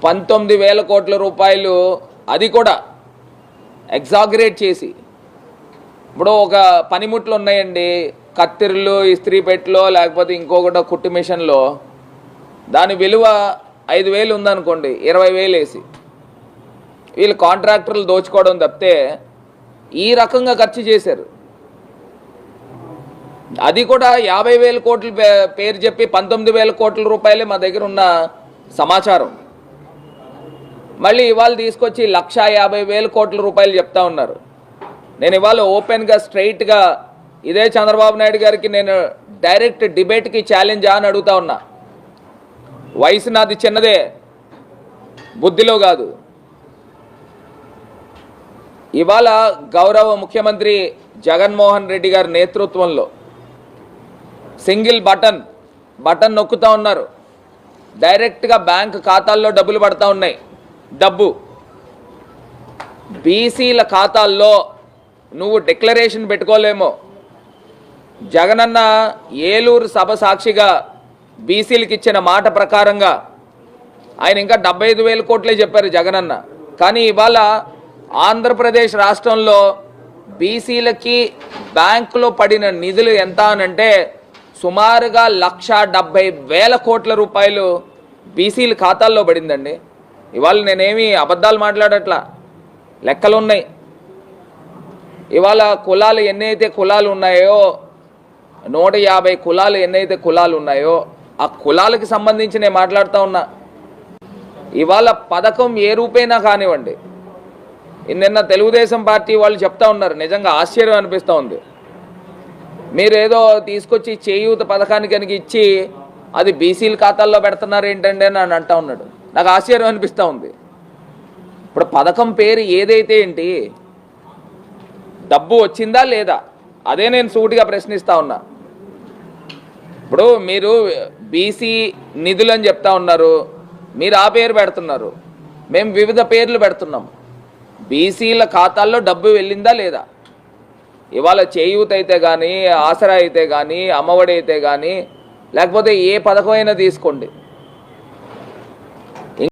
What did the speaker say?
19,000 కోట్ల రూపాయలు, అది కూడా ఎగ్జాగరేట్ చేసి. ఇప్పుడు ఒక పనిముట్లు ఉన్నాయండి, కత్తిర్లు, ఇస్త్రీ పెట్టెలో, లేకపోతే ఇంకొకటో కుట్టు మిషన్లో, దాని విలువ 5,000 ఉందనుకోండి, 20,000 వేసి వీళ్ళు కాంట్రాక్టర్లు దోచుకోవడం తప్పితే ఈ రకంగా ఖర్చు చేశారు. అది కూడా 50,000 కోట్ల పేరు చెప్పి 19,000 కోట్ల రూపాయలే మా దగ్గర ఉన్న సమాచారం. మళ్ళీ ఇవాళ తీసుకొచ్చి 1,50,000 కోట్ల రూపాయలు చెప్తా ఉన్నారు. నేను ఇవాళ ఓపెన్గా స్ట్రైట్గా ఇదే చంద్రబాబు నాయుడు గారికి నేను డైరెక్ట్ డిబేట్కి ఛాలెంజ్ అని అడుగుతా ఉన్నా. వయసు నాది చిన్నదే, బుద్ధిలో కాదు. ఇవాళ గౌరవ ముఖ్యమంత్రి జగన్మోహన్ రెడ్డి గారి నేతృత్వంలో సింగిల్ బటన్ నొక్కుతూ ఉన్నారు. డైరెక్ట్గా బ్యాంక్ ఖాతాల్లో డబ్బులు పడతా ఉన్నాయి. డబ్బు బీసీల ఖాతాల్లో నువ్వు డిక్లరేషన్ పెట్టుకోలేమో. జగనన్న ఏలూరు సభ సాక్షిగా బీసీలకు ఇచ్చిన మాట ప్రకారంగా ఆయన ఇంకా 75,000 కోట్లే చెప్పారు జగనన్న. కానీ ఇవాళ ఆంధ్రప్రదేశ్ రాష్ట్రంలో బీసీలకి బ్యాంకులో పడిన నిధులు ఎంత అనంటే సుమారుగా 1,70,000 కోట్ల రూపాయలు బీసీల ఖాతాల్లో పడిందండి. ఇవాళ నేనేమి అబద్ధాలు మాట్లాడట్లా, లెక్కలున్నాయి. ఇవాళ కులాలు ఎన్నైతే కులాలు ఉన్నాయో, 150 కులాలు ఎన్నైతే కులాలు ఉన్నాయో ఆ కులాలకి సంబంధించి నేను మాట్లాడుతూ ఉన్నా. ఇవాళ పథకం ఏ రూపైనా కానివ్వండి, నిన్న తెలుగుదేశం పార్టీ వాళ్ళు చెప్తా ఉన్నారు, నిజంగా ఆశ్చర్యం అనిపిస్తూ ఉంది. మీరేదో తీసుకొచ్చి చేయూత పథకానికి కనుక ఇచ్చి అది బీసీల ఖాతాల్లో పెడుతున్నారు ఏంటండి అని అంటూ ఉన్నాడు. నాకు ఆశ్చర్యం అనిపిస్తూ ఉంది. ఇప్పుడు పథకం పేరు ఏదైతే ఏంటి, డబ్బు వచ్చిందా లేదా, అదే నేను సూటిగా ప్రశ్నిస్తూ ఉన్నా. ఇప్పుడు మీరు బీసీ నిధులు అని చెప్తా ఉన్నారు, మీరు ఆ పేరు పెడుతున్నారు, మేము వివిధ పేర్లు పెడుతున్నాం. బీసీల ఖాతాల్లో డబ్బు వెళ్ళిందా లేదా? ఇవాళ చేయూత అయితే కానీ, ఆసరా అయితే కానీ, అమ్మఒడి అయితే కానీ, లేకపోతే ఏ పథకమైనా తీసుకోండి,